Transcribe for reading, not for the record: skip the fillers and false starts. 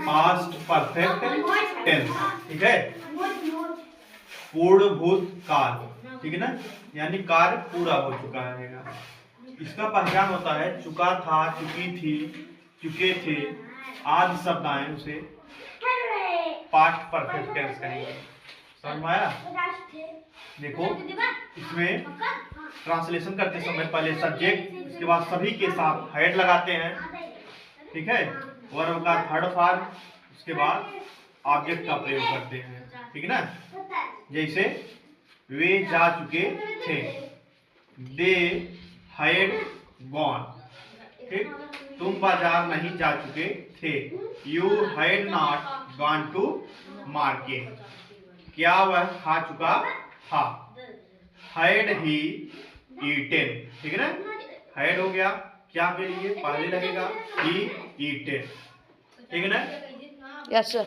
Past perfect tense, ठीक है, पूर्ण भूत काल, ठीक है ना, यानी कार्य पूरा हो चुका रहेगा। इसका पहचान होता है चुका था, चुकी थी, चुके थे आदि शब्द आए उसे पास्ट परफेक्ट टेंस कहेंगे। समझ में आया? देखो इसमें ट्रांसलेशन करते समय पहले सब्जेक्ट, उसके बाद सभी के साथ हेड लगाते हैं, ठीक है, वर्ब का थर्ड फॉर्म, उसके बाद ऑब्जेक्ट का प्रयोग करते हैं, ठीक है ना। जैसे वे जा चुके थे, दे हैड गॉन, ठीक, तुम बाजार नहीं जा चुके थे, you had not gone to market, क्या वह खा चुका था, हैड ही ईटेन, ठीक है ना, हैड हो गया, क्या के लिए पहले लगेगा ही ईटेन, ठीक है ना। Yes sir.